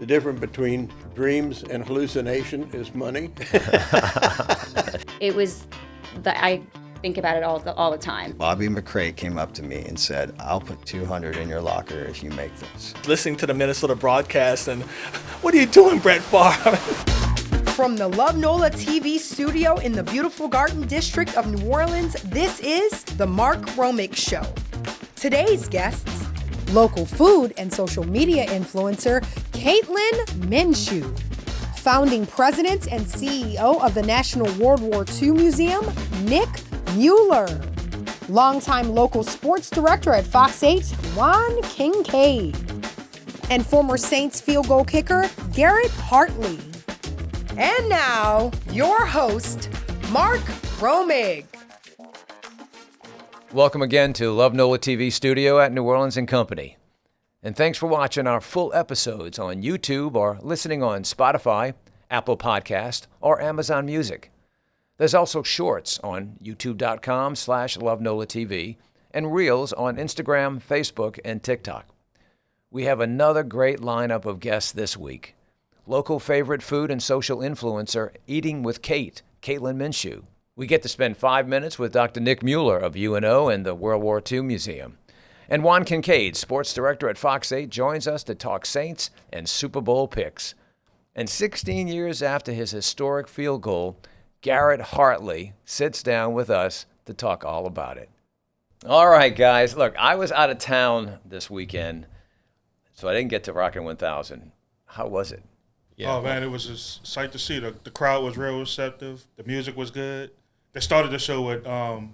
The difference between dreams and hallucination is money. It was I think about it all the time. Bobby McCray came up to me and said, "I'll put 200 in your locker if you make this." Listening to the Minnesota broadcast and, what are you doing, Brett Favre? From the Love NOLA TV studio in the beautiful Garden District of New Orleans, this is the Mark Romig Show. Today's guests, local food and social media influencer Caitlin Minshew, founding president and CEO of the National World War II Museum, Nick Mueller, longtime local sports director at Fox 8, Juan Kincaid, and former Saints field goal kicker Garrett Hartley. And now, your host, Mark Romig. Welcome again to Love NOLA TV studio at New Orleans & Company. And thanks for watching our full episodes on YouTube or listening on Spotify, Apple Podcast, or Amazon Music. There's also shorts on youtube.com/LoveNOLATV and Reels on Instagram, Facebook, and TikTok. We have another great lineup of guests this week. Local favorite food and social influencer, Eating with Caitlin Minshew. We get to spend 5 minutes with Dr. Nick Mueller of UNO and the World War II Museum. And Juan Kincaid, sports director at Fox 8, joins us to talk Saints and Super Bowl picks. And 16 years after his historic field goal, Garrett Hartley sits down with us to talk all about it. All right, guys. Look, I was out of town this weekend, so I didn't get to Rockin' 1000. How was it? Yeah. Oh, man, it was a sight to see. The crowd was real receptive. The music was good. They started the show with The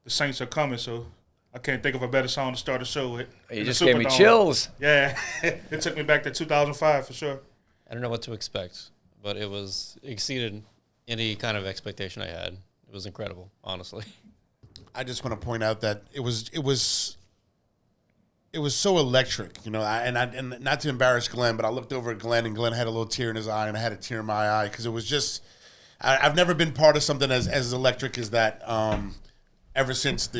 Saints Are Coming, so I can't think of a better song to start a show with. You just gave me chills. Yeah. It took me back to 2005 for sure. I don't know what to expect, but it exceeded any kind of expectation I had. It was incredible, honestly. I just want to point out that it was so electric, you know. And not to embarrass Glenn, but I looked over at Glenn, and Glenn had a little tear in his eye, and I had a tear in my eye because it was just. I've never been part of something as electric as that. Ever since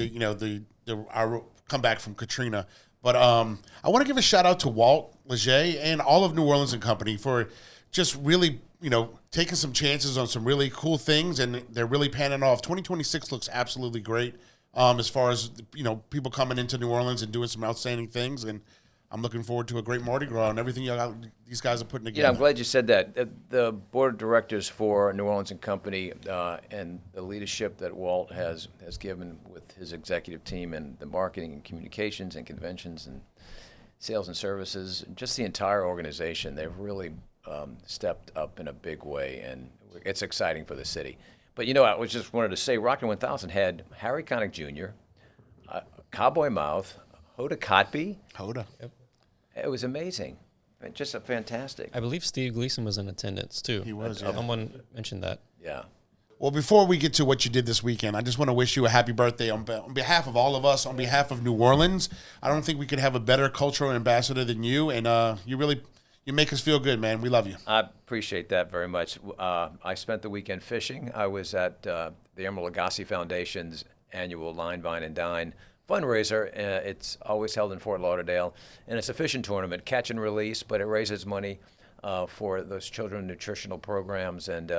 our comeback from Katrina, but I want to give a shout out to Walt Leger and all of New Orleans & Company for just really, taking some chances on some really cool things, and they're really panning off. 2026 looks absolutely great as far as, people coming into New Orleans and doing some outstanding things, and I'm looking forward to a great Mardi Gras and everything these guys are putting together. Yeah, I'm glad you said that. The board of directors for New Orleans & Company and the leadership that Walt has given with his executive team and the marketing and communications and conventions and sales and services, just the entire organization, they've really stepped up in a big way, and it's exciting for the city. But, I was just wanted to say, Rockin' 1000 had Harry Connick Jr., Cowboy Mouth, Hoda Kotb. Hoda. Yep. It was amazing. Just a fantastic. I believe Steve Gleason was in attendance, too. He was, yeah. Someone mentioned that. Yeah. Well, before we get to what you did this weekend, I just want to wish you a happy birthday on behalf of all of us, on behalf of New Orleans. I don't think we could have a better cultural ambassador than you, and you make us feel good, man. We love you. I appreciate that very much. I spent the weekend fishing. I was at the Emeril Lagasse Foundation's annual Line, Vine, and Dine fundraiser. It's always held in Fort Lauderdale, and it's a fishing tournament, catch and release, but it raises money for those children nutritional programs and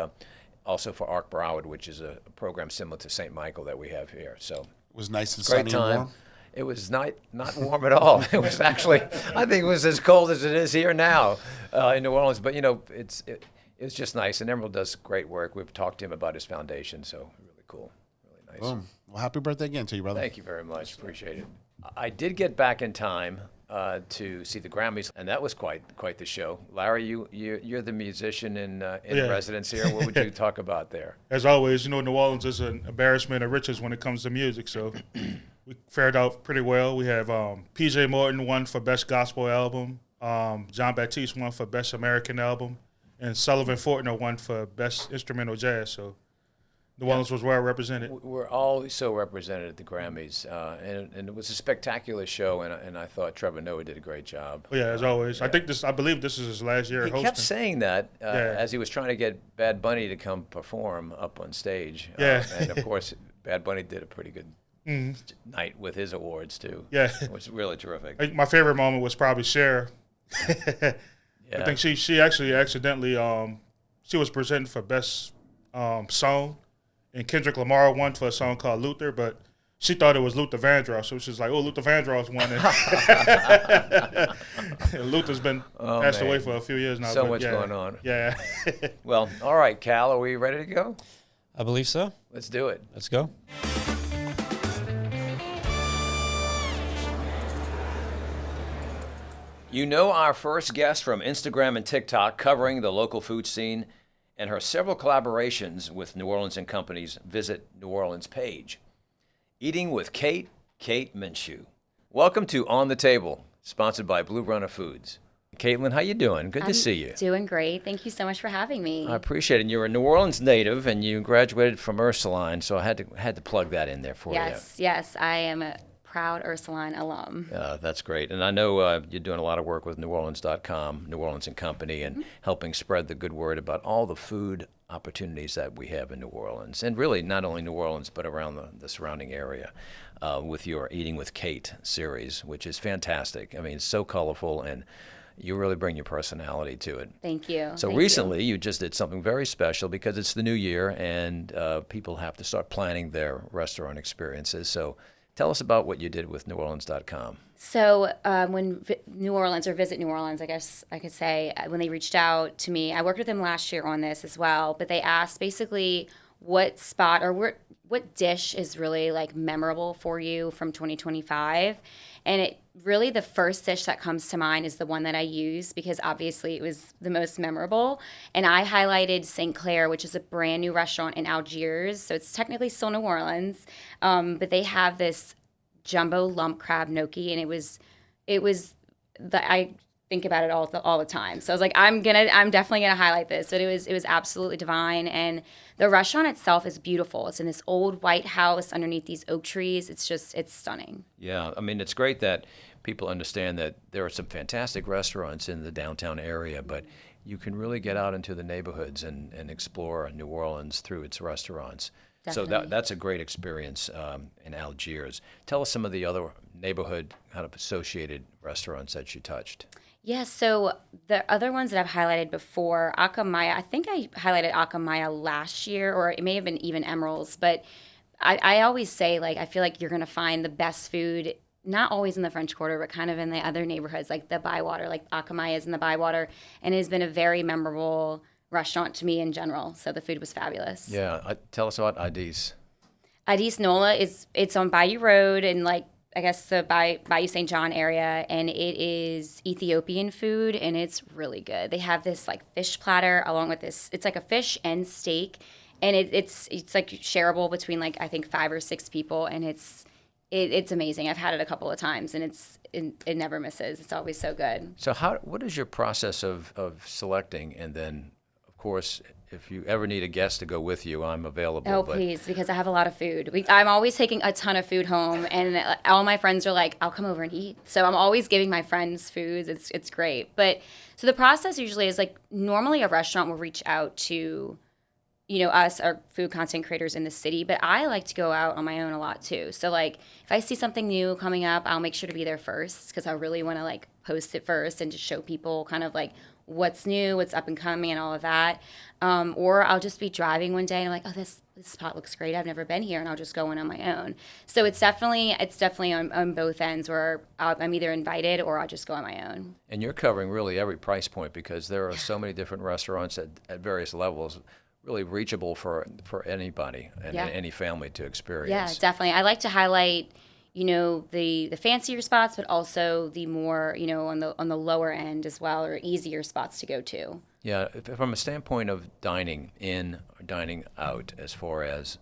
also for Ark Broward, which is a program similar to St. Michael that we have here. So it was nice and great sunny time. and warm. It was not warm at all. It was actually, I think it was as cold as it is here now in New Orleans. But, it was just nice. And Emeril does great work. We've talked to him about his foundation, so really cool, really nice. Boom. Well, happy birthday again to you, brother. Thank you very much. Appreciate it. I did get back in time to see the Grammys, and that was quite the show. Larry, you're the musician in residence here. What would you talk about there? As always, New Orleans is an embarrassment of riches when it comes to music, so we fared out pretty well. We have P.J. Morton won for Best Gospel Album, John Baptiste won for Best American Album, and Sullivan Fortner won for Best Instrumental Jazz, so New Orleans was well represented. We're all so represented at the Grammys, and it was a spectacular show, and I thought Trevor Noah did a great job. Oh, yeah, as always. Yeah. I believe this is his last year He hosting. kept saying that as he was trying to get Bad Bunny to come perform up on stage. Yeah. And, of course, Bad Bunny did a pretty good night with his awards, too. Yeah. It was really terrific. I think my favorite moment was probably Cher. I think she actually accidentally she was presented for best song, and Kendrick Lamar won for a song called Luther, but she thought it was Luther Vandross, so she's like, "Oh, Luther Vandross won it." And Luther's been passed away for a few years now. So but much going on. Yeah. Well, all right, Cal, are we ready to go? I believe so. Let's do it. Let's go. You know our first guest from Instagram and TikTok covering the local food scene and her several collaborations with New Orleans and companies. Visit New Orleans page. Eating with Kate Minshew. Welcome to On the Table, sponsored by Blue Runner Foods. Caitlin, how you doing? Good to see you. Doing great. Thank you so much for having me. I appreciate it. And you're a New Orleans native, and you graduated from Ursuline, so I had to plug that in there for you. Yes, I am a proud Ursuline alum. That's great. And I know you're doing a lot of work with NewOrleans.com, New Orleans and Company, and helping spread the good word about all the food opportunities that we have in New Orleans. And really not only New Orleans, but around the surrounding area with your Eating with Kate series, which is fantastic. I mean, it's so colorful, and you really bring your personality to it. Thank you. So recently, you just did something very special because it's the new year, and people have to start planning their restaurant experiences. So tell us about what you did with NewOrleans.com. So when New Orleans, or Visit New Orleans, I guess I could say, when they reached out to me, I worked with them last year on this as well, but they asked basically what spot or what dish is really like memorable for you from 2025. And it really, the first dish that comes to mind is the one that I use because obviously it was the most memorable. And I highlighted St. Clair, which is a brand new restaurant in Algiers. So it's technically still New Orleans, but they have this jumbo lump crab gnocchi, and I think about it all the time. So I was like, I'm definitely gonna highlight this. But it was absolutely divine, and the restaurant itself is beautiful. It's in this old white house underneath these oak trees. It's stunning. Yeah, I mean, it's great that people understand that there are some fantastic restaurants in the downtown area, but you can really get out into the neighborhoods and explore New Orleans through its restaurants. Definitely. So that's a great experience in Algiers. Tell us some of the other neighborhood kind of associated restaurants that you touched. Yeah, so the other ones that I've highlighted before, Akamaya, I think I highlighted Akamaya last year, or it may have been even Emerald's, but I always say, like, I feel like you're going to find the best food, not always in the French Quarter, but kind of in the other neighborhoods, like the Bywater, like Akamaya is in the Bywater, and it has been a very memorable restaurant to me in general. So the food was fabulous. Yeah, tell us about Adis. Adis NOLA it's on Bayou Road and like I guess the Bayou St. John area, and it is Ethiopian food, and it's really good. They have this like fish platter along with this. It's like a fish and steak, and it's like shareable between like I think 5 or 6 people, and it's amazing. I've had it a couple of times, and it never misses. It's always so good. So what is your process of selecting, and then of course, if you ever need a guest to go with you, I'm available. Oh, please, because I have a lot of food. I'm always taking a ton of food home, and all my friends are like, I'll come over and eat. So I'm always giving my friends foods. It's great. But so the process usually is like normally a restaurant will reach out to, us, our food content creators in the city, but I like to go out on my own a lot too. So like if I see something new coming up, I'll make sure to be there first because I really want to like post it first and just show people kind of like what's new, what's up and coming and all of that. Or I'll just be driving one day and I'm like, oh, this spot looks great. I've never been here, and I'll just go in on my own. So it's definitely on both ends where I'm either invited or I'll just go on my own. And you're covering really every price point because there are so many different restaurants at various levels, really reachable for anybody and any family to experience. Yeah, definitely. I like to highlight, the fancier spots, but also the more, on the lower end as well, or easier spots to go to. Yeah, from a standpoint of dining in or dining out, as far as,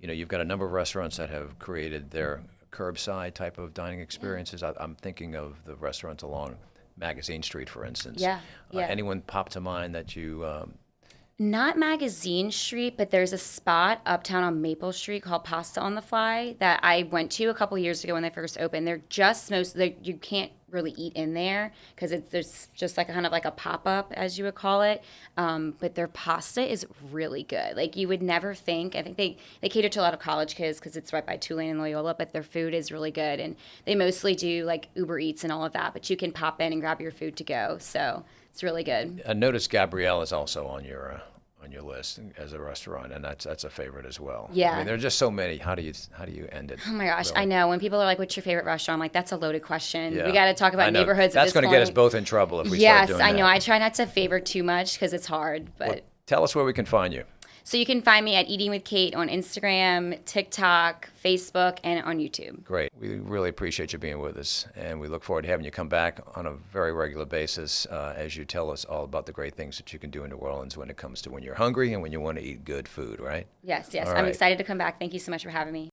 you've got a number of restaurants that have created their curbside type of dining experiences. I'm thinking of the restaurants along Magazine Street, for instance. Yeah. Anyone pop to mind that you... Not Magazine Street, but there's a spot uptown on Maple Street called Pasta on the Fly that I went to a couple years ago when they first opened. They're just you can't really eat in there because there's just like kind of like a pop-up, as you would call it. But their pasta is really good. Like you would never think. I think they cater to a lot of college kids because it's right by Tulane and Loyola, but their food is really good. And they mostly do like Uber Eats and all of that, but you can pop in and grab your food to go. So it's really good. I noticed Gabrielle is also on your list as a restaurant, and that's a favorite as well. Yeah. I mean, there are just so many. How do you end it? Oh my gosh, really? I know. When people are like, "What's your favorite restaurant?" I'm like, "That's a loaded question. Yeah. We got to talk I about know. neighborhoods." That's going to get us both in trouble if we start Yes, doing I that. know. I try not to favor too much because it's hard, but. Well, tell us where we can find you. So you can find me at Eating with Kate on Instagram, TikTok, Facebook, and on YouTube. Great. We really appreciate you being with us, and we look forward to having you come back on a very regular basis as you tell us all about the great things that you can do in New Orleans when it comes to when you're hungry and when you want to eat good food, right? Yes. All I'm right. excited to come back. Thank you so much for having me.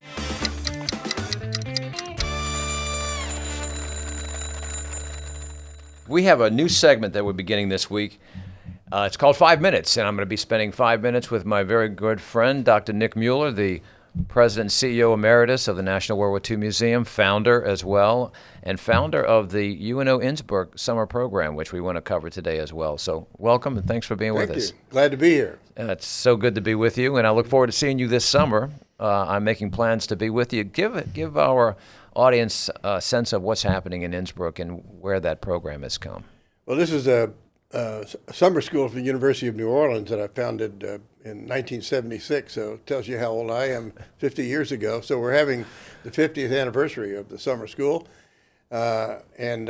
We have a new segment that we're beginning this week. It's called 5 Minutes, and I'm going to be spending 5 minutes with my very good friend, Dr. Nick Mueller, the President and CEO Emeritus of the National World War II Museum, founder as well, and founder of the UNO Innsbruck Summer Program, which we want to cover today as well. So welcome, and thanks for being with us. Thank you. Glad to be here. It's so good to be with you, and I look forward to seeing you this summer. I'm making plans to be with you. Give our audience a sense of what's happening in Innsbruck and where that program has come. Well, this is a summer school from the University of New Orleans that I founded in 1976, so it tells you how old I am 50 years ago. So we're having the 50th anniversary of the summer school, and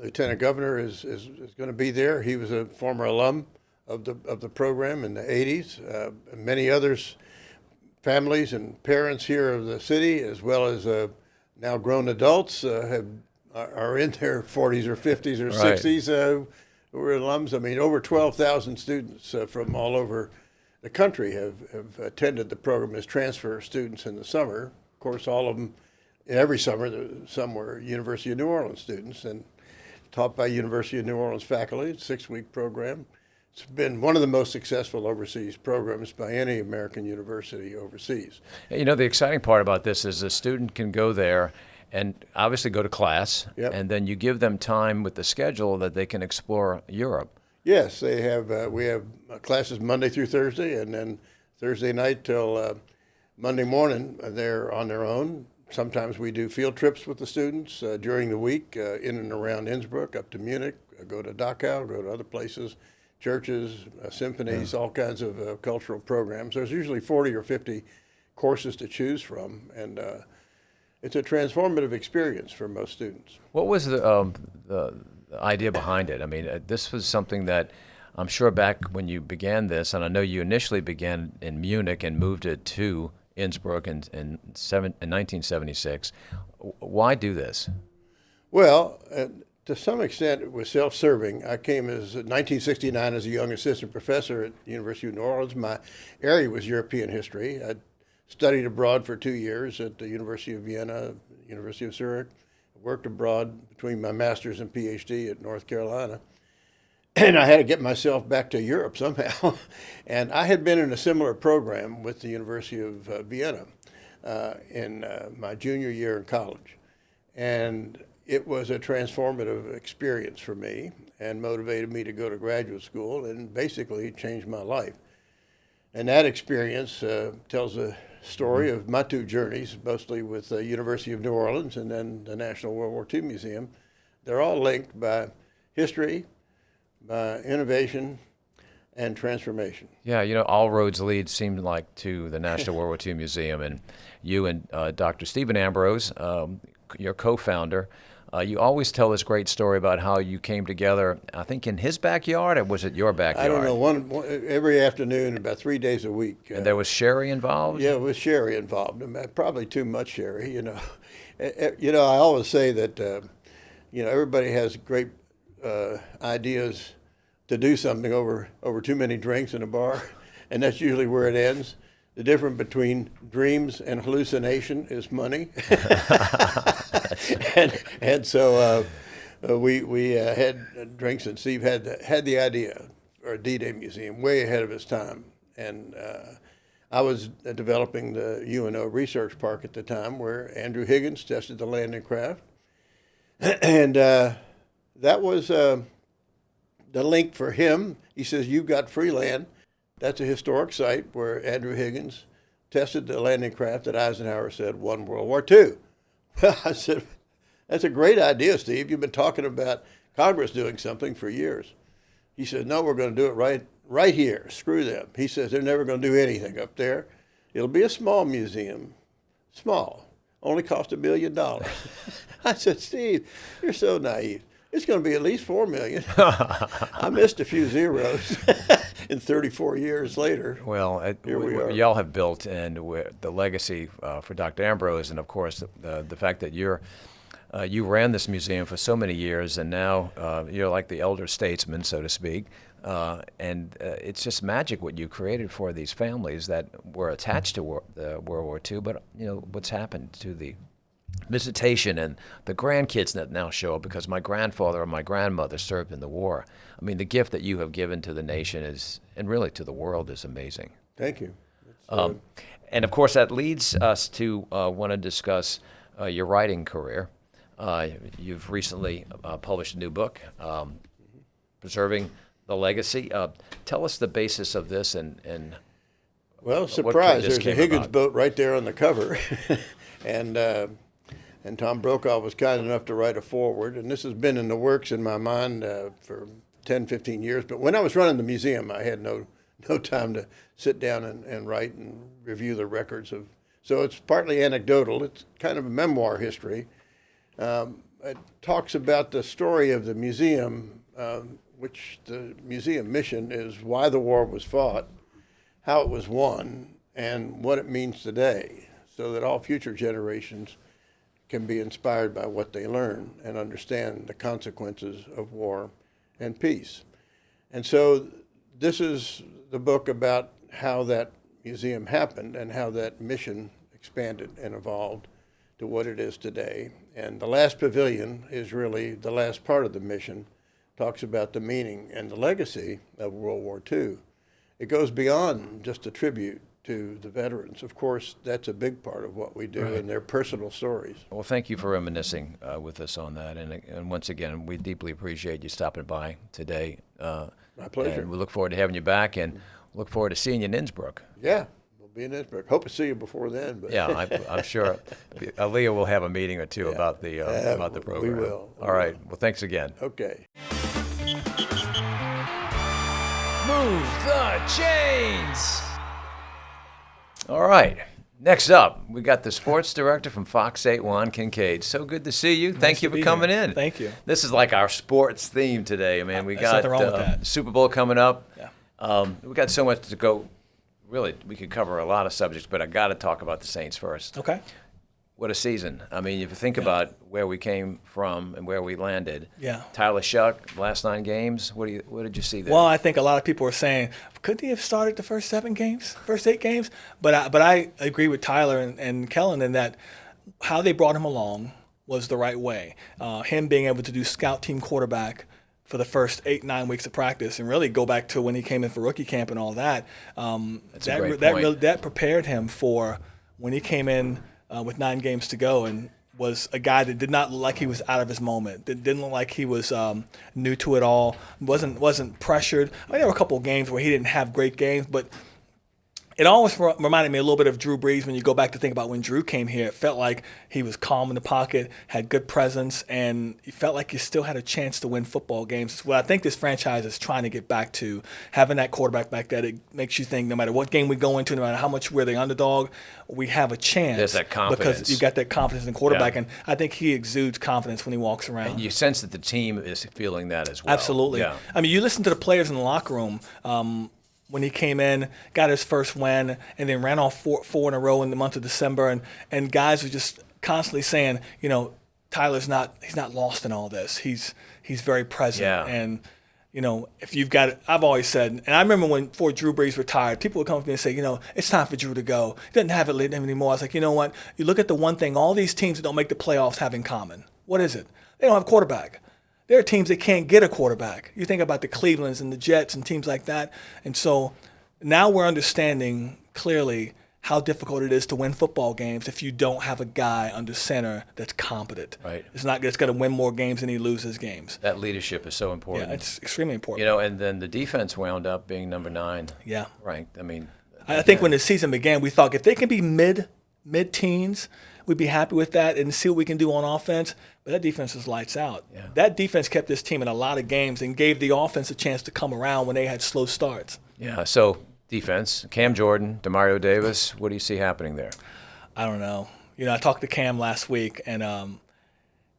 Lieutenant Governor is going to be there. He was a former alum of the program in the 80s. Many others, families and parents here of the city, as well as now grown adults, are in their 40s or 50s or Right. 60s. We're alums. I mean, over 12,000 students from all over the country have attended the program as transfer students in the summer. Of course, all of them, every summer, some were University of New Orleans students and taught by University of New Orleans faculty. It's a 6-week program. It's been one of the most successful overseas programs by any American university overseas. You know, the exciting part about this is a student can go there and obviously go to class, Yep. and then you give them time with the schedule that they can explore Europe. Yes, they have. We have classes Monday through Thursday, and then Thursday night till Monday morning they're on their own. Sometimes we do field trips with the students during the week in and around Innsbruck, up to Munich, go to Dachau, go to other places, churches, symphonies, all kinds of cultural programs. There's usually 40 or 50 courses to choose from, and it's a transformative experience for most students. What was the idea behind it? I mean, this was something that I'm sure back when you began this, and I know you initially began in Munich and moved it to Innsbruck in 1976. Why do this? Well, to some extent, it was self-serving. I came in 1969 as a young assistant professor at the University of New Orleans. My area was European history. I studied abroad for 2 years at the University of Vienna, University of Zurich. Worked abroad between my master's and PhD at North Carolina. And I had to get myself back to Europe somehow. And I had been in a similar program with the University of Vienna in my junior year in college. And it was a transformative experience for me and motivated me to go to graduate school and basically changed my life. And that experience tells a story of my 2 journeys, mostly with the University of New Orleans and then the National World War II Museum. They're all linked by history, by innovation, and transformation. Yeah, you know, all roads lead seemed like to the National World War II Museum, and you and Dr. Stephen Ambrose, your co-founder, you always tell this great story about how you came together, I think in his backyard, or was it your backyard? I don't know, one every afternoon, about 3 days a week. And there was sherry involved? Yeah, with sherry involved. Probably too much sherry, you know. You know, I always say that, you know, everybody has great ideas to do something over too many drinks in a bar, and that's usually where it ends. The difference between dreams and hallucination is money. and so we had drinks, and Steve had the idea for a D-Day museum way ahead of his time. And I was developing the UNO Research Park at the time, where Andrew Higgins tested the landing craft. And that was the link for him. He says, "You've got free land." That's a historic site where Andrew Higgins tested the landing craft that Eisenhower said won World War II. I said, "That's a great idea, Steve. You've been talking about Congress doing something for years." He said, "No, we're going to do it right here. Screw them." He says, "They're never going to do anything up there. It'll be a small museum. Small. Only cost $1 million." I said, "Steve, you're so naive. It's going to be at least $4 million." I missed a few zeros. And 34 years later, Well, here we are. y'all have built and the legacy for Dr. Ambrose, and of course the fact that you ran this museum for so many years, and now you're like the elder statesman, so to speak. And it's just magic what you created for these families that were attached to World War II. But what's happened to the visitation and the grandkids that now show up because my grandfather or my grandmother served in the war. I mean, the gift that you have given to the nation and really to the world is amazing. Thank you. And of course, that leads us to want to discuss your writing career. You've recently published a new book, Preserving the Legacy. Tell us the basis of this and Well, what surprise, this there's a came Higgins about. boat right there on the cover. And Tom Brokaw was kind enough to write a foreword. And this has been in the works in my mind for 10, 15 years. But when I was running the museum, I had no time to sit down and write and review the records of. So it's partly anecdotal. It's kind of a memoir history. It talks about the story of the museum, which the museum mission is why the war was fought, how it was won, and what it means today, so that all future generations can be inspired by what they learn and understand the consequences of war and peace. And so this is the book about how that museum happened and how that mission expanded and evolved to what it is today. And the last pavilion is really the last part of the mission, talks about the meaning and the legacy of World War II. It goes beyond just a tribute to the veterans. Of course, that's a big part of what we do and their personal stories. Well, thank you for reminiscing with us on that. And once again, we deeply appreciate you stopping by today. My pleasure. And we look forward to having you back and look forward to seeing you in Innsbruck. Yeah, we'll be in Innsbruck. Hope to see you before then. But Yeah, I'm sure Aaliyah will have a meeting or two about the program. We will. All right. Well, thanks again. Okay. Move the chains. All right. Next up, we got the sports director from Fox 8, Juan Kincaid. So good to see you. Thank you for coming in. Thank you. This is like our sports theme today, man. We There's got nothing wrong with that. Super Bowl coming up. Yeah. We got so much to go. Really, we could cover a lot of subjects, but I got to talk about the Saints first. Okay. What a season. I mean, if you think about where we came from and where we landed. Yeah. Tyler Shough, last 9 games. What did you see there? Well, I think a lot of people are saying, could he have started the first 8 games? But I agree with Tyler and Kellen in that how they brought him along was the right way. Him being able to do scout team quarterback for the first 8-9 weeks of practice and really go back to when he came in for rookie camp and all that. That's a great point. That prepared him for when he came in with 9 games to go and was a guy that did not look like he was out of his moment. That didn't look like he was new to it all. Wasn't pressured. I mean, there were a couple of games where he didn't have great games, but it always reminded me a little bit of Drew Brees when you go back to think about when Drew came here. It felt like he was calm in the pocket, had good presence, and you felt like you still had a chance to win football games. It's what I think this franchise is trying to get back to, having that quarterback back there. It makes you think no matter what game we go into, no matter how much we're the underdog, we have a chance. There's that confidence. Because you got that confidence in the quarterback, Yeah. and I think he exudes confidence when he walks around. You sense that the team is feeling that as well. Absolutely. Yeah. I mean, you listen to the players in the locker room. When he came in, got his first win, and then ran off four in a row in the month of December, and guys were just constantly saying, Tyler's he's not lost in all this. He's very present. Yeah. And if you've got it, I've always said, and I remember before Drew Brees retired, people would come to me and say, it's time for Drew to go. He doesn't have it in him anymore. I was like, you know what? You look at the one thing all these teams that don't make the playoffs have in common. What is it? They don't have a quarterback. There are teams that can't get a quarterback. You think about the Clevelands and the Jets and teams like that. And so now we're understanding clearly how difficult it is to win football games if you don't have a guy under center that's competent. Right. It's not that's going to win more games than he loses games. That leadership is so important. Yeah, it's extremely important. You know, and then the defense wound up being number 9 Yeah. ranked. I mean, I think when the season began, we thought if they can be mid-teens, we'd be happy with that and see what we can do on offense. But that defense was lights out. Yeah. That defense kept this team in a lot of games and gave the offense a chance to come around when they had slow starts. yeah. So defense, Cam Jordan, Demario Davis. What do you see happening there? I don't know. You know, I talked to Cam last week, and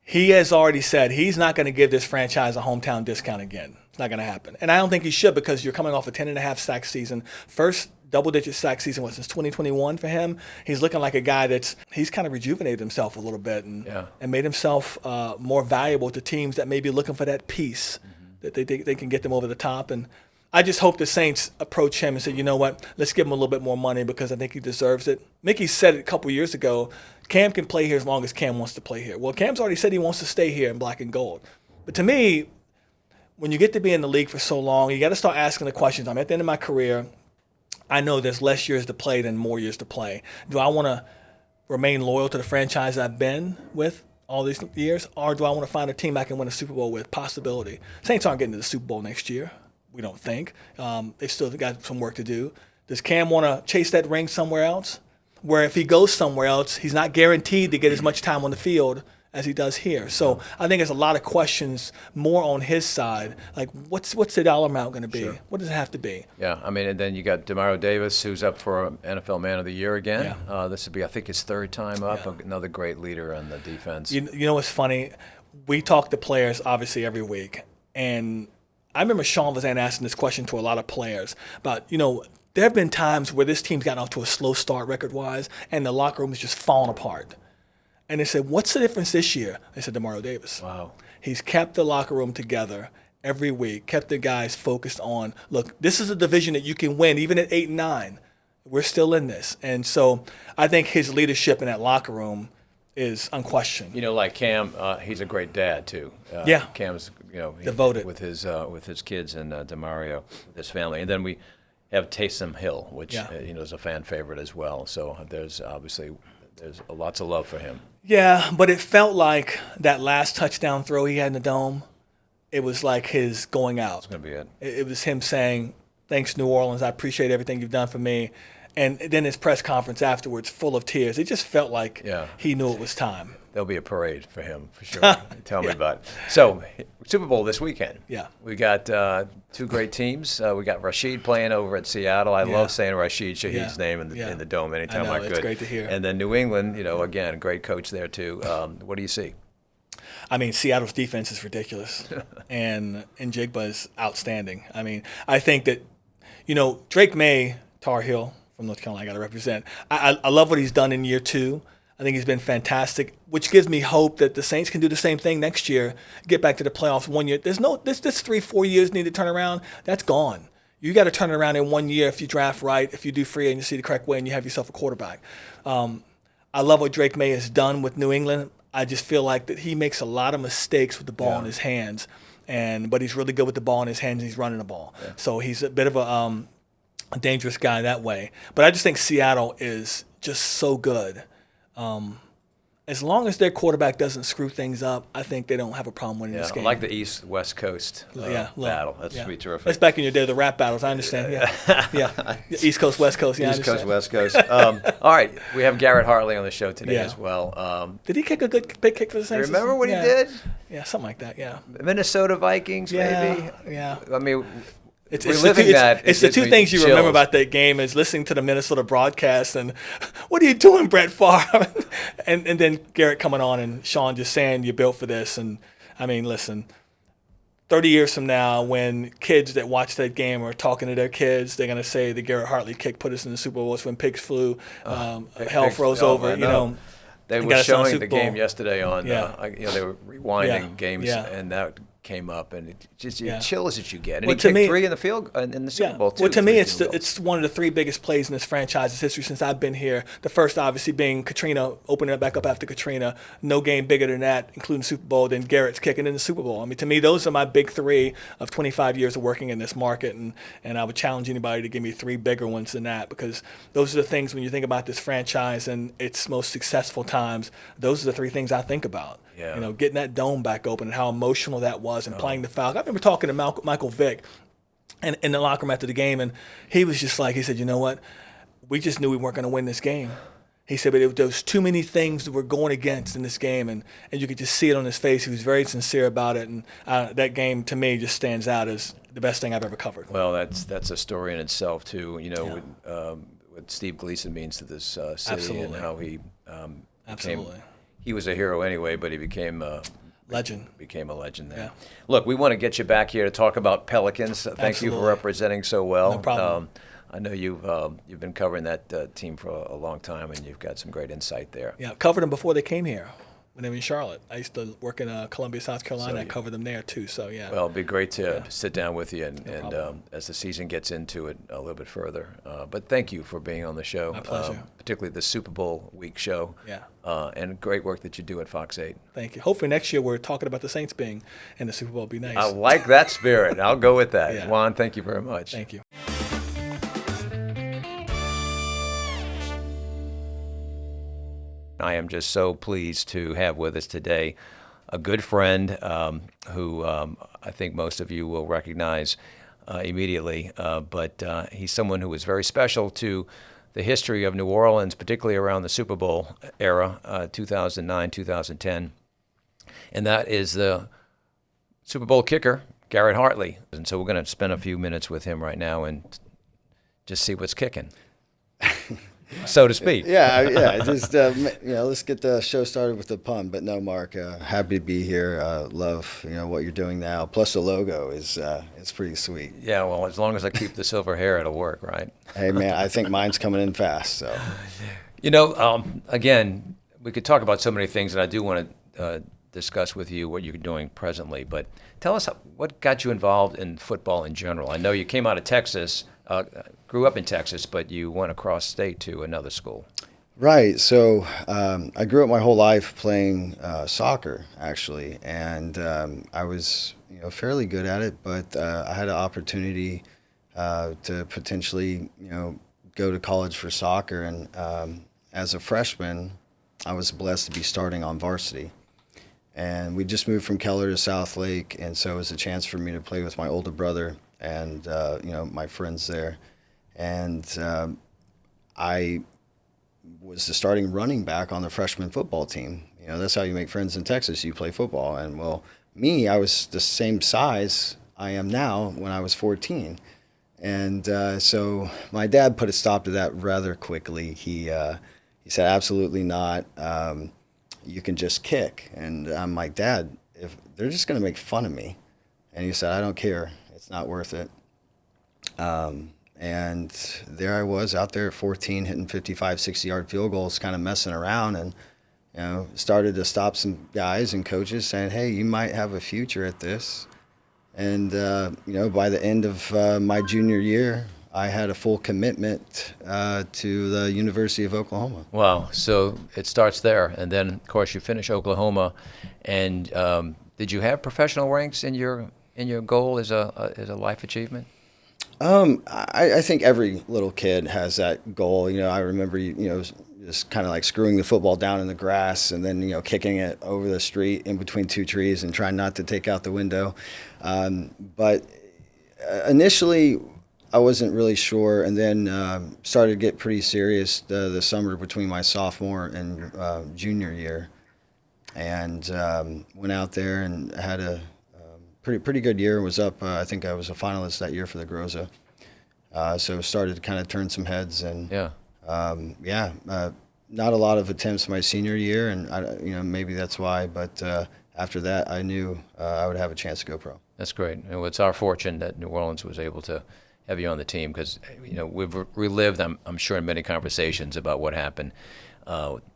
he has already said he's not going to give this franchise a hometown discount again. It's not going to happen. And I don't think he should because you're coming off a 10.5 sack season. First double-digit sack season was since 2021 for him. He's looking like a guy he's kind of rejuvenated himself a little bit and made himself more valuable to teams that may be looking for that piece that they can get them over the top. And I just hope the Saints approach him and say, you know what, let's give him a little bit more money because I think he deserves it. Mickey said it a couple years ago, Cam can play here as long as Cam wants to play here. Well, Cam's already said he wants to stay here in black and gold. But to me, when you get to be in the league for so long, you got to start asking the questions. I'm at the end of my career. I know there's less years to play than more years to play. Do I want to remain loyal to the franchise I've been with all these years, or do I want to find a team I can win a Super Bowl with? Possibility. Saints aren't getting to the Super Bowl next year. We don't think. They've still got some work to do. Does Cam want to chase that ring somewhere else? Where if he goes somewhere else, he's not guaranteed to get as much time on the field as he does here. So I think there's a lot of questions more on his side. Like, what's the dollar amount going to be? Sure. What does it have to be? Yeah, I mean, and then you got Demario Davis, who's up for NFL Man of the Year again. Yeah. This would be, I think, his 3rd time up. Yeah. Another great leader on the defense. You know what's funny? We talk to players, obviously, every week. And I remember Sean was asking this question to a lot of players about, there have been times where this team's gotten off to a slow start record-wise, and the locker room is just falling apart. And they said, what's the difference this year? They said, Demario Davis. Wow. He's kept the locker room together every week, kept the guys focused on, look, this is a division that you can win, even at 8-9. We're still in this. And so I think his leadership in that locker room is unquestioned. Like Cam, he's a great dad, too. Yeah. Cam's, devoted with his kids and Demario, with his family. And then we have Taysom Hill, which, is a fan favorite as well. So there's lots of love for him. Yeah, but it felt like that last touchdown throw he had in the dome, it was like his going out. It's going to be it. It was him saying, thanks, New Orleans. I appreciate everything you've done for me. And then his press conference afterwards, full of tears. It just felt like he knew it was time. There'll be a parade for him, for sure. Tell me about it. So, Super Bowl this weekend. Yeah. We got 2 great teams. We got Rashid playing over at Seattle. I love saying Rashid Shaheed's name in the dome anytime I could. It's great to hear. And then New England, again, a great coach there too. What do you see? I mean, Seattle's defense is ridiculous, and Jigba is outstanding. I mean, I think that, Drake May, Tar Heel from North Carolina, I got to represent. I love what he's done in year 2. I think he's been fantastic, which gives me hope that the Saints can do the same thing next year, get back to the playoffs 1 year. There's this 3-4 years need to turn around. That's gone. You got to turn it around in 1 year if you draft right, if you do free agency the correct way, and you have yourself a quarterback. I love what Drake May has done with New England. I just feel like that he makes a lot of mistakes with the ball in his hands, but he's really good with the ball in his hands, and he's running the ball. Yeah. So he's a bit of a dangerous guy that way. But I just think Seattle is just so good. As long as their quarterback doesn't screw things up, I think they don't have a problem winning this game. I like the East-West Coast battle. That's be terrific. That's back in your day, the rap battles. I understand. Yeah. East Coast, West Coast. Yeah, East Coast, West Coast. All right, we have Garrett Hartley on the show today as well. Did he kick a good big kick for the Saints? Remember what he did? Yeah, something like that. Yeah. Minnesota Vikings, maybe. Yeah. I mean. It's the two things you remember about that game is listening to the Minnesota broadcast and, what are you doing, Brett Favre? and then Garrett coming on and Sean just saying you're built for this. And, I mean, listen, 30 years from now when kids that watch that game are talking to their kids, they're going to say the Garrett Hartley kick put us in the Super Bowl. It's when pigs flew, hell froze over, They were showing the game yesterday on, they were rewinding games, and that came up, and it just Yeah. it chills that you get. And Well, he to kicked me- 3 in the Super Bowl too. Well, to me, 3 it's field goals. it's one of the 3 biggest plays in this franchise's history since I've been here. The first, obviously, being Katrina, opening it back up after Katrina. No game bigger than that, including Super Bowl, than Garrett's kicking in the Super Bowl. I mean, to me, those are my big 3 of 25 years of working in this market, and I would challenge anybody to give me 3 bigger ones than that, because those are the things when you think about this franchise and its most successful times. Those are the 3 things I think about. Yeah. You know, getting that dome back open and how emotional that was, and playing the Falcons. I remember talking to Michael Vick and in the locker room after the game, and he was just like, he said, you know what, we just knew we weren't going to win this game. He said, but there was too many things that we're going against in this game, and you could just see it on his face. He was very sincere about it, and that game to me just stands out as the best thing I've ever covered. Well, that's a story in itself too. You know, what Steve Gleason means to this city, Absolutely. and how he Absolutely. he was a hero anyway, but he became Legend. Became a legend there. Yeah. Look, we want to get you back here to talk about Pelicans. Thank you for Absolutely. representing so well. No problem. I know you've been covering that team for a long time, and you've got some great insight there. Yeah, covered them before they came here when they were in Charlotte. I used to work in Columbia, South Carolina. I covered them there too. So yeah. Well, it'd be great to sit down with you and as the season gets into it a little bit further. But thank you for being on the show. My pleasure. Particularly the Super Bowl week show. Yeah. And great work that you do at Fox 8. Thank you. Hopefully next year we're talking about the Saints being in the Super Bowl. It'd be nice. I like that spirit. I'll go with that. Yeah. Juan, thank you very much. Thank you. I am just so pleased to have with us today a good friend who I think most of you will recognize immediately, but he's someone who was very special to the history of New Orleans, particularly around the Super Bowl era, 2009, 2010, and that is the Super Bowl kicker, Garrett Hartley. And so we're going to spend a few minutes with him right now and just see what's kicking. So to speak. Yeah. Just let's get the show started with the pun. But no, Mark, happy to be here. Love what you're doing now. Plus the logo is it's pretty sweet. Yeah, well, as long as I keep the silver hair, it'll work, right? Hey man, I think mine's coming in fast. So, again, we could talk about so many things, and I do want to discuss with you what you're doing presently. But tell us what got you involved in football in general. I know you came out of Texas. Grew up in Texas, but you went across state to another school. Right. So I grew up my whole life playing soccer, actually, and I was fairly good at it. But I had an opportunity to potentially go to college for soccer, and as a freshman, I was blessed to be starting on varsity. And we just moved from Keller to South Lake, and so it was a chance for me to play with my older brother and my friends there. And I was the starting running back on the freshman football team. That's how you make friends in Texas. You play football. And well, me, I was the same size I am now when I was 14. And so my dad put a stop to that rather quickly. He said, absolutely not. You can just kick. And I'm like, Dad, if they're just going to make fun of me. And he said, I don't care. It's not worth it. And there I was out there at 14, hitting 55, 60-yard field goals, kind of messing around, and started to stop some guys and coaches saying, hey, you might have a future at this. And, by the end of my junior year, I had a full commitment to the University of Oklahoma. Wow. So it starts there. And then, of course, you finish Oklahoma. And did you have professional ranks in your goal as a life achievement? I think every little kid has that goal. I remember, just kind of like screwing the football down in the grass and then, kicking it over the street in between two trees and trying not to take out the window. But initially, I wasn't really sure, and then started to get pretty serious the summer between my sophomore and junior year, and went out there and had a pretty good year. Was up. I think I was a finalist that year for the Groza. So started to kind of turn some heads, and not a lot of attempts my senior year, and maybe that's why. But after that, I knew I would have a chance to go pro. That's great. And it's our fortune that New Orleans was able to have you on the team, because we've relived, I'm sure, in many conversations about what happened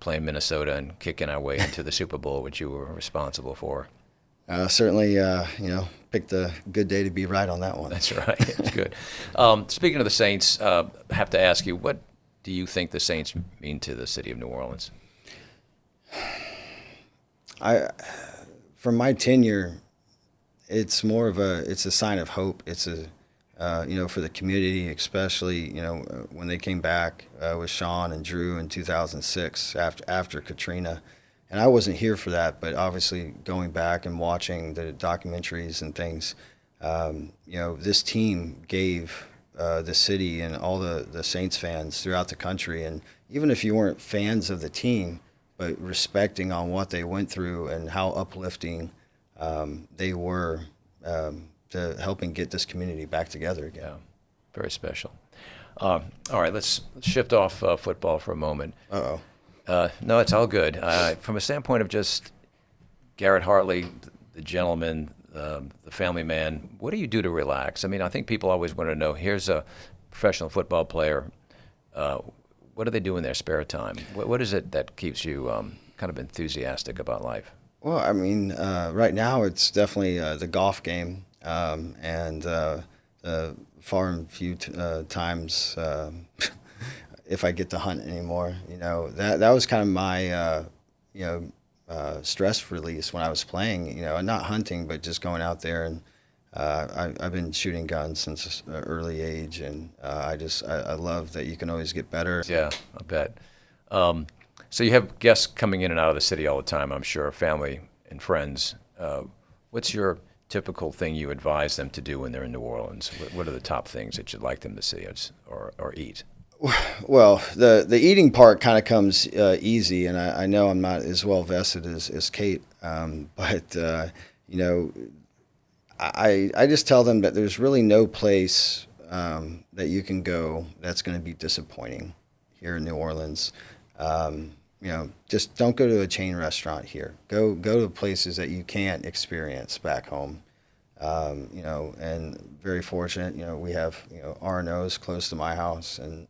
playing Minnesota and kicking our way into the Super Bowl, which you were responsible for. Certainly, picked a good day to be right on that one. That's right. That's good. Speaking of the Saints, I have to ask you, what do you think the Saints mean to the city of New Orleans? From my tenure, it's a sign of hope. It's for the community, especially, when they came back with Sean and Drew in 2006 after Katrina. And I wasn't here for that, but obviously going back and watching the documentaries and things, this team gave the city and all the Saints fans throughout the country, and even if you weren't fans of the team, but respecting on what they went through and how uplifting they were to helping get this community back together again. Yeah, very special. All right, let's shift off football for a moment. Uh-oh. No, it's all good. From a standpoint of just Garrett Hartley, the gentleman, the family man, what do you do to relax? I mean, I think people always want to know, here's a professional football player. What do they do in their spare time? What is it that keeps you kind of enthusiastic about life? Well, I mean, right now it's definitely the golf game, and far and few times if I get to hunt anymore. That was kind of my stress release when I was playing. Not hunting, but just going out there, and I've been shooting guns since an early age, and I love that you can always get better. Yeah, I bet. So you have guests coming in and out of the city all the time, I'm sure, family and friends. What's your typical thing you advise them to do when they're in New Orleans? What are the top things that you'd like them to see or eat? Well, the eating part kind of comes easy, and I know I'm not as well vested as Kate, but I just tell them that there's really no place that you can go that's going to be disappointing here in New Orleans. Just don't go to a chain restaurant here. Go to places that you can't experience back home. And very fortunate, we have, R&O's close to my house, and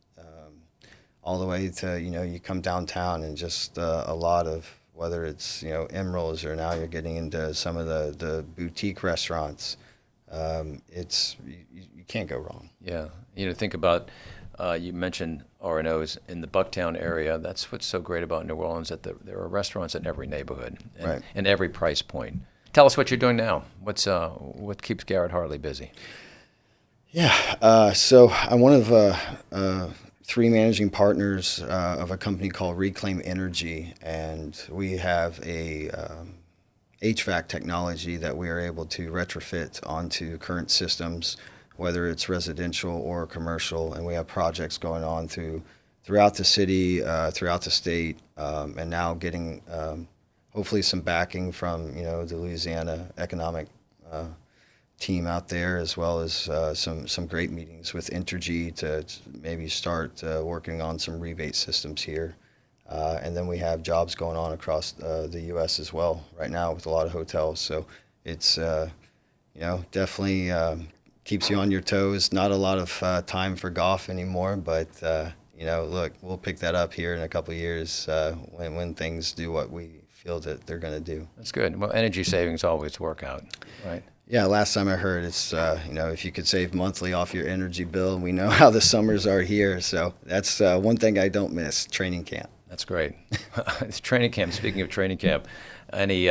all the way to, you come downtown and just a lot of, whether it's, Emeralds, or now you're getting into some of the boutique restaurants. You can't go wrong. Yeah. Think about, you mentioned R&O's in the Bucktown area. That's what's so great about New Orleans, that there are restaurants in every neighborhood and, right, and every price point. Tell us what you're doing now. What keeps Garrett Hartley busy? Yeah. So I'm one of 3 managing partners of a company called Reclaim Energy, and we have a HVAC technology that we are able to retrofit onto current systems, whether it's residential or commercial, and we have projects going on throughout the city, throughout the state, and now getting hopefully some backing from the Louisiana economic team out there, as well as some great meetings with Entergy to maybe start working on some rebate systems here. And then we have jobs going on across the U.S. as well right now with a lot of hotels. So it's, definitely keeps you on your toes. Not a lot of time for golf anymore, but, look, we'll pick that up here in a couple of years when things do what we feel that they're going to do. That's good. Well, energy savings always work out, right? Yeah, last time I heard, it's, if you could save monthly off your energy bill, and we know how the summers are here. So that's one thing I don't miss, training camp. That's great. It's training camp. Speaking of training camp, any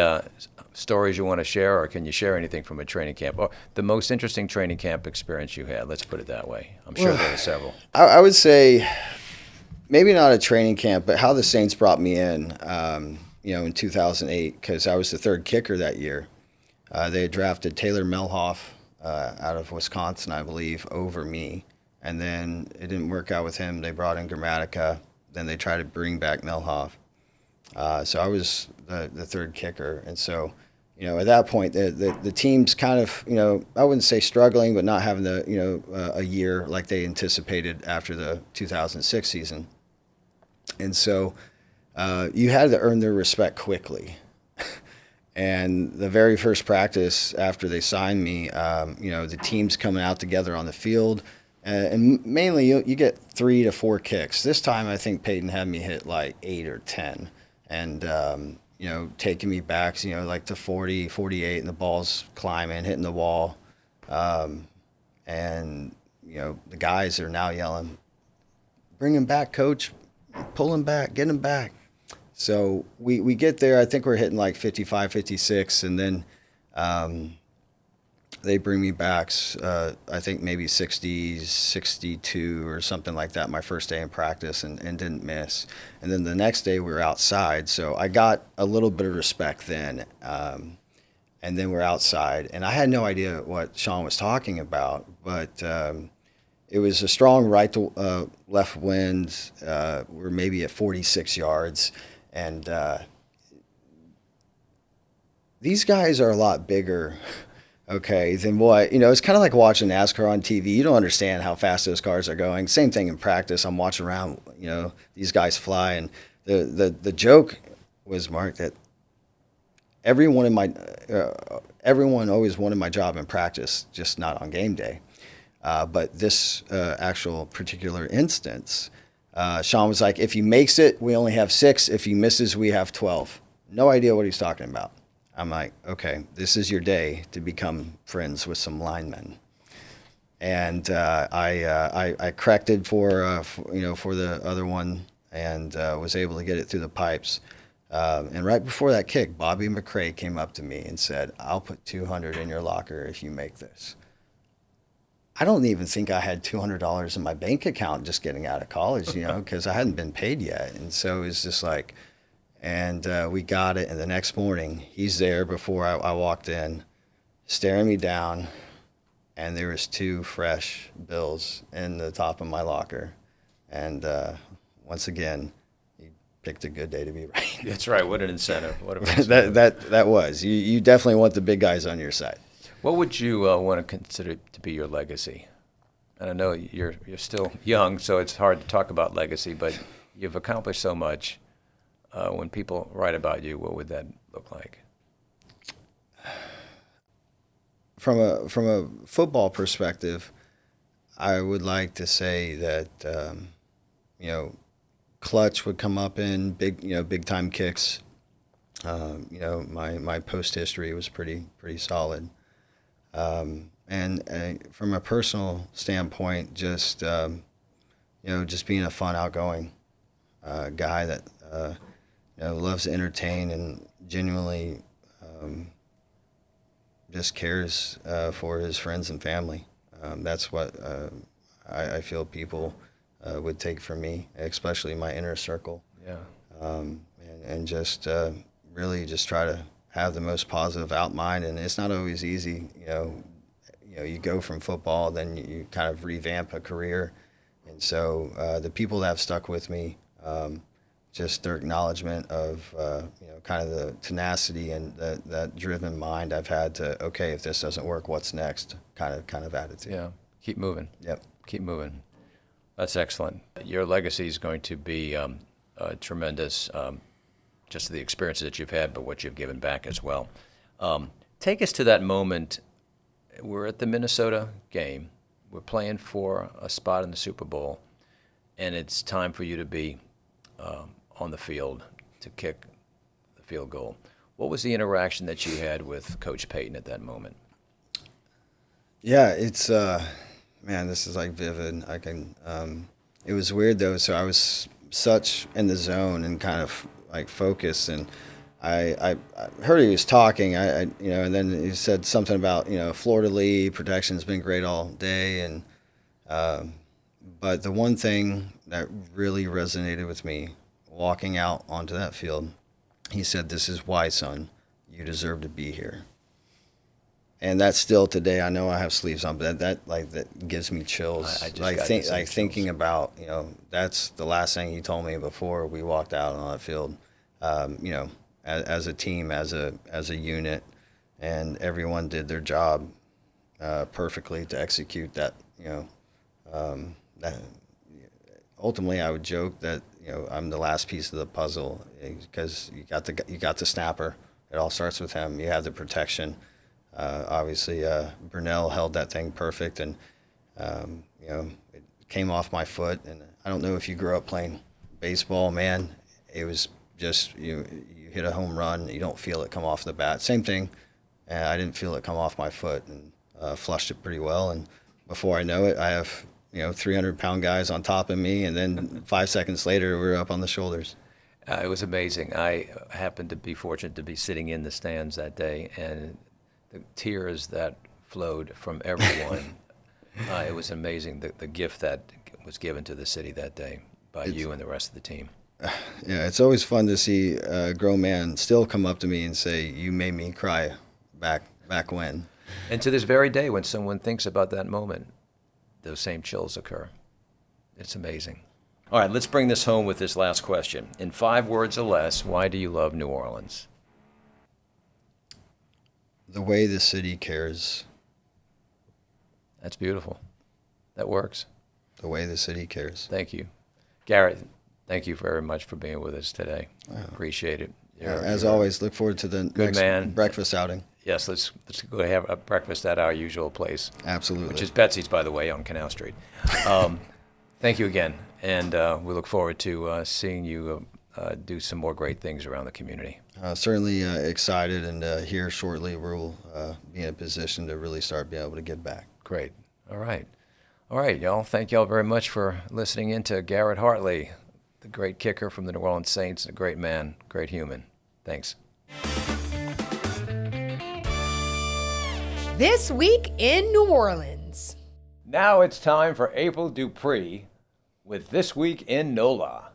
stories you want to share, or can you share anything from a training camp? Or the most interesting training camp experience you had, let's put it that way. I'm sure there are several. I would say maybe not a training camp, but how the Saints brought me in, in 2008, because I was the 3rd kicker that year. They had drafted Taylor Melhoff out of Wisconsin, I believe, over me. And then it didn't work out with him. They brought in Grammatica. Then they tried to bring back Melhoff. So I was the 3rd kicker. And so, at that point, the team's kind of, I wouldn't say struggling, but not having a year like they anticipated after the 2006 season. And so you had to earn their respect quickly. And the very first practice after they signed me, the team's coming out together on the field. And mainly you get 3 to 4 kicks. This time I think Peyton had me hit like 8 or 10. And, taking me back, like to 40, 48, and the ball's climbing, hitting the wall. And, the guys are now yelling, bring him back, coach, pull him back, get him back. So we get there. I think we're hitting like 55, 56, and then they bring me back, I think maybe 60, 62 or something like that my first day in practice, and didn't miss. And then the next day we were outside, so I got a little bit of respect then. And then we're outside, and I had no idea what Sean was talking about, but it was a strong right to left wind. We're maybe at 46 yards, and these guys are a lot bigger, okay, than what, it's kind of like watching NASCAR on TV. You don't understand how fast those cars are going. Same thing in practice. I'm watching around, these guys fly, and the joke was, Mark, that everyone always wanted my job in practice, just not on game day. But this actual particular instance, Sean was like, if he makes it, we only have 6. If he misses, we have 12. No idea what he's talking about. I'm like, okay, this is your day to become friends with some linemen. And I corrected for the other one, and was able to get it through the pipes. And right before that kick, Bobby McCray came up to me and said, I'll put $200 in your locker if you make this. I don't even think I had $200 in my bank account just getting out of college, because I hadn't been paid yet. And so it was just like, and we got it. And the next morning, he's there before I walked in, staring me down, and there was 2 fresh bills in the top of my locker. And once again, he picked a good day to be right. That's right. What an incentive. What an incentive. that was. You definitely want the big guys on your side. What would you want to consider to be your legacy? And I know you're still young, so it's hard to talk about legacy, but you've accomplished so much. When people write about you, what would that look like? From a football perspective, I would like to say that clutch would come up in big time kicks. My post history was pretty solid. And from a personal standpoint, just being a fun, outgoing guy that loves to entertain and genuinely just cares for his friends and family. That's what I feel people would take from me, especially my inner circle. Yeah. And just really just try to have the most positive out mind, and it's not always easy. You go from football, then you kind of revamp a career, and so the people that have stuck with me, just their acknowledgement of kind of the tenacity and that driven mind I've had to, okay, if this doesn't work, what's next? Kind of attitude. Yeah, keep moving. Yep, keep moving. That's excellent. Your legacy is going to be tremendous. Just the experiences that you've had, but what you've given back as well. Take us to that moment. We're at the Minnesota game. We're playing for a spot in the Super Bowl, and it's time for you to be on the field to kick the field goal. What was the interaction that you had with Coach Peyton at that moment? Yeah, it's man, this is like vivid. I can. It was weird though. So I was such in the zone and kind of like focused, and I heard he was talking. And then he said something about Florida Lee protection's been great all day, and but the one thing that really resonated with me walking out onto that field, he said, "This is why, son, you deserve to be here." And that's still today. I know I have sleeves on, but that gives me chills. I just thinking about that's the last thing he told me before we walked out on that field. As a team, as a unit, and everyone did their job perfectly to execute that. That ultimately, I would joke that I'm the last piece of the puzzle because you got the snapper. It all starts with him. You have the protection. Obviously, Burnell held that thing perfect, and it came off my foot. And I don't know if you grew up playing baseball, man. It was you hit a home run, you don't feel it come off the bat. Same thing. I didn't feel it come off my foot, and flushed it pretty well. And before I know it, I have 300-pound guys on top of me, and then 5 seconds later, we're up on the shoulders. It was amazing. I happened to be fortunate to be sitting in the stands that day, and the tears that flowed from everyone. It was amazing, the gift that was given to the city that day by you and the rest of the team. Yeah, it's always fun to see a grown man still come up to me and say, "You made me cry back when." And to this very day, when someone thinks about that moment, those same chills occur. It's amazing. All right, let's bring this home with this last question. In 5 words or less, why do you love New Orleans? The way the city cares. That's beautiful. That works. The way the city cares. Thank you. Garrett, thank you very much for being with us today. Appreciate it. As always, look forward to the next breakfast outing. Yes, let's go have a breakfast at our usual place. Absolutely. Which is Betsy's, by the way, on Canal Street. Thank you again, and we look forward to seeing you do some more great things around the community. Certainly excited, and here shortly we'll be in a position to really start being able to get back. Great. All right, y'all. Thank y'all very much for listening in to Garrett Hartley, the great kicker from the New Orleans Saints, a great man, great human. Thanks. This week in New Orleans. Now it's time for April Dupree with This Week in NOLA.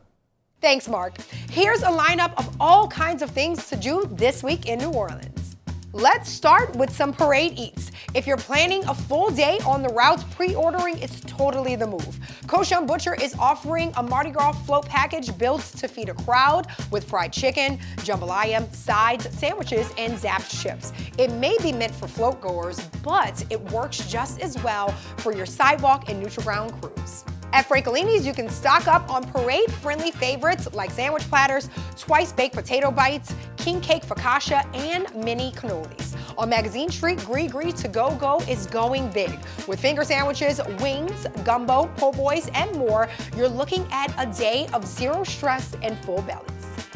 Thanks, Mark. Here's a lineup of all kinds of things to do this week in New Orleans. Let's start with some parade eats. If you're planning a full day on the routes, pre-ordering is totally the move. Kosher Butcher is offering a Mardi Gras float package built to feed a crowd with fried chicken, jambalaya, sides, sandwiches, and zapped chips. It may be meant for float goers, but it works just as well for your sidewalk and neutral ground crews. At Francolini's, you can stock up on parade-friendly favorites like sandwich platters, twice-baked potato bites, king cake focaccia, and mini cannolis. On Magazine Street, Gree Gree To Go Go is going big. With finger sandwiches, wings, gumbo, po' boys, and more, you're looking at a day of zero stress and full bellies.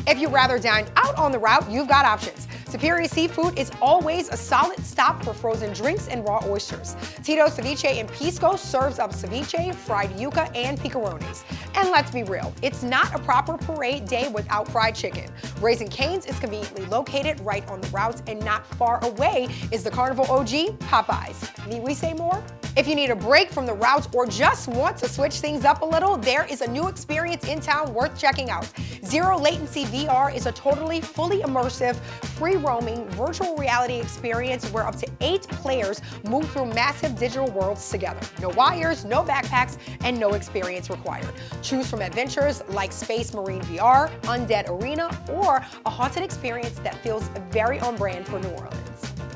If you'd rather dine out on the route, you've got options. Superior Seafood is always a solid stop for frozen drinks and raw oysters. Tito's Ceviche in Pisco serves up ceviche, fried yuca, and picarones. And let's be real, it's not a proper parade day without fried chicken. Raising Cane's is conveniently located right on the routes, and not far away is the Carnival OG, Popeyes. Need we say more? If you need a break from the routes or just want to switch things up a little, there is a new experience in town worth checking out. Zero Latency VR is a totally fully immersive, free-roaming virtual reality experience where up to 8 players move through massive digital worlds together. No wires, no backpacks, and no experience required. Choose from adventures like Space Marine VR, Undead Arena, or a haunted experience that feels very on brand for New Orleans.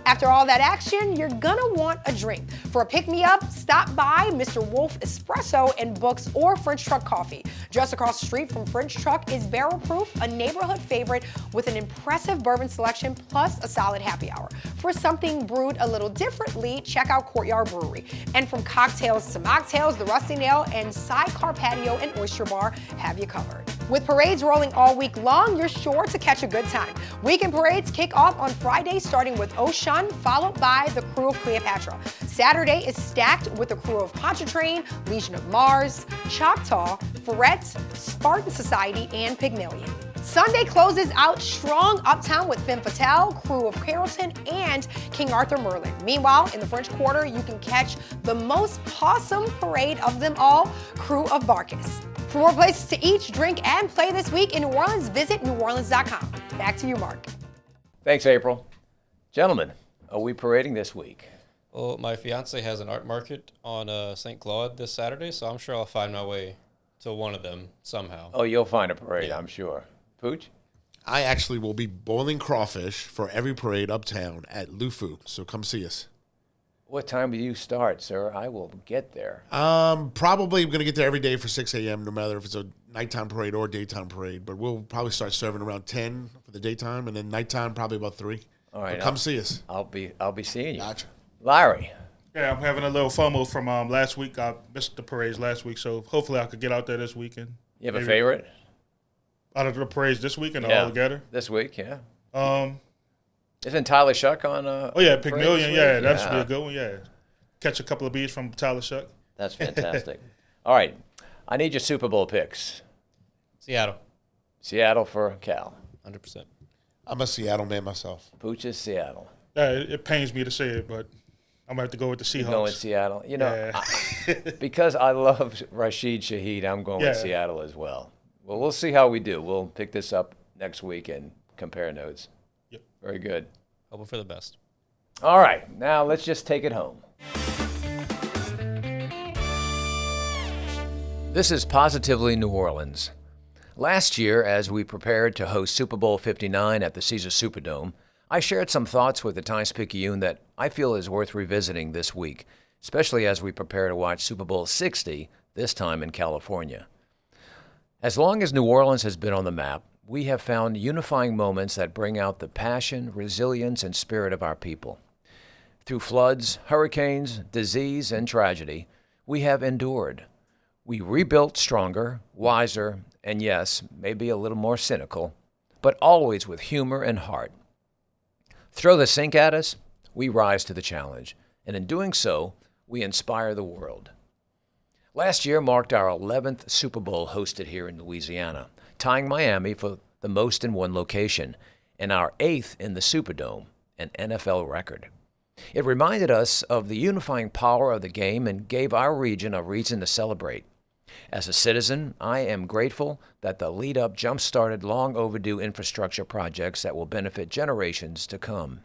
After all that action, you're gonna want a drink. For a pick-me-up, stop by Mr. Wolf Espresso and Books or French Truck Coffee. Just across the street from French Truck is Barrel Proof, a neighborhood favorite with an impressive bourbon selection plus a solid happy hour. For something brewed a little differently, check out Courtyard Brewery. And from cocktails to mocktails, the Rusty Nail and Sidecar Patio and Oyster Bar have you covered. With parades rolling all week long, you're sure to catch a good time. Weekend parades kick off on Friday, starting with Ocean, followed by the crew of Cleopatra. Saturday is stacked with the crew of Pontchartrain, Legion of Mars, Choctaw, Ferret, Spartan Society, and Pygmalion. Sunday closes out strong uptown with Femme Fatale, crew of Carrollton, and King Arthur Merlin. Meanwhile, in the French Quarter, you can catch the most possum parade of them all, crew of Barkus. For more places to eat, drink, and play this week in New Orleans, visit neworleans.com. Back to you, Mark. Thanks, April. Gentlemen, are we parading this week? Well, my fiance has an art market on St. Claude this Saturday, so I'm sure I'll find my way to one of them somehow. Oh, you'll find a parade, I'm sure. Pooch? I actually will be boiling crawfish for every parade uptown at Lufu, so come see us. What time do you start, sir? I will get there. Probably going to get there every day for 6 a.m., no matter if it's a nighttime parade or daytime parade. But we'll probably start serving around 10 for the daytime, and then nighttime probably about 3. All right. But come see us. I'll be seeing you. Gotcha. Larry. Yeah, I'm having a little FOMO from last week. I missed the parades last week, so hopefully I could get out there this weekend. You have a favorite? Out of the parades this weekend Yeah. all together. This week, yeah. Um, Isn't Tyler Shough on? oh yeah, Pygmalion. Yeah, that should be Yeah. a good one. Yeah, catch a couple of beats from Tyler Shough. That's fantastic. All right, I need your Super Bowl picks. Seattle, Seattle for Cal. 100%. I'm a Seattle man myself. Pooch is Seattle. Yeah, it pains me to say it, but I'm gonna have to go with the Seahawks. Going Seattle. You know, Yeah. because I love Rashid Shaheed, I'm going with Yeah. Seattle as well. Well, we'll see how we do. We'll pick this up next week and compare notes. Yep. Very good. Hoping for the best. All right, now let's just take it home. This is Positively New Orleans. Last year, as we prepared to host Super Bowl 59 at the Caesars Superdome, I shared some thoughts with the Times-Picayune that I feel is worth revisiting this week, especially as we prepare to watch Super Bowl 60, this time in California. As long as New Orleans has been on the map, we have found unifying moments that bring out the passion, resilience, and spirit of our people. Through floods, hurricanes, disease, and tragedy, we have endured. We rebuilt stronger, wiser, and yes, maybe a little more cynical, but always with humor and heart. Throw the sink at us, we rise to the challenge, and in doing so, we inspire the world. Last year marked our 11th Super Bowl hosted here in Louisiana, tying Miami for the most in one location, and our 8th in the Superdome, an NFL record. It reminded us of the unifying power of the game and gave our region a reason to celebrate. As a citizen, I am grateful that the lead-up jump-started long overdue infrastructure projects that will benefit generations to come.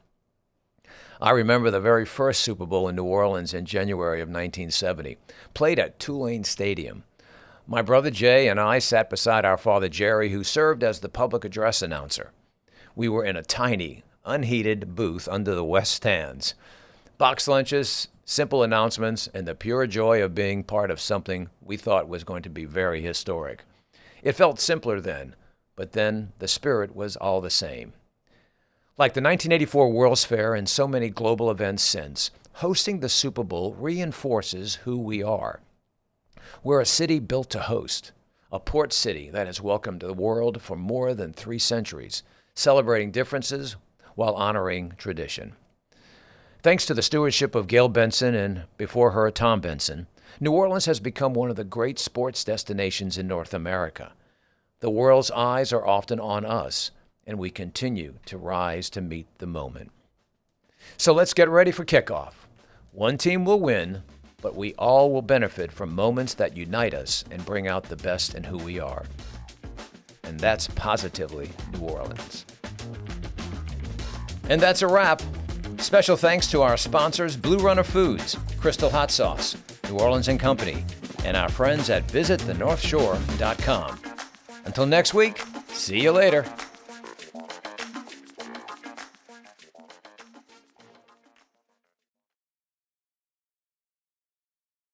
I remember the very first Super Bowl in New Orleans in January of 1970, played at Tulane Stadium. My brother Jay and I sat beside our father Jerry, who served as the public address announcer. We were in a tiny, unheated booth under the west stands. Box lunches, simple announcements, and the pure joy of being part of something we thought was going to be very historic. It felt simpler then, but then the spirit was all the same. Like the 1984 World's Fair and so many global events since, hosting the Super Bowl reinforces who we are. We're a city built to host, a port city that has welcomed the world for more than 3 centuries, celebrating differences while honoring tradition. Thanks to the stewardship of Gail Benson and, before her, Tom Benson, New Orleans has become one of the great sports destinations in North America. The world's eyes are often on us, and we continue to rise to meet the moment. So let's get ready for kickoff. One team will win, but we all will benefit from moments that unite us and bring out the best in who we are. And that's Positively New Orleans. And that's a wrap. Special thanks to our sponsors, Blue Runner Foods, Crystal Hot Sauce, New Orleans & Company, and our friends at visitthenorthshore.com. Until next week, see you later.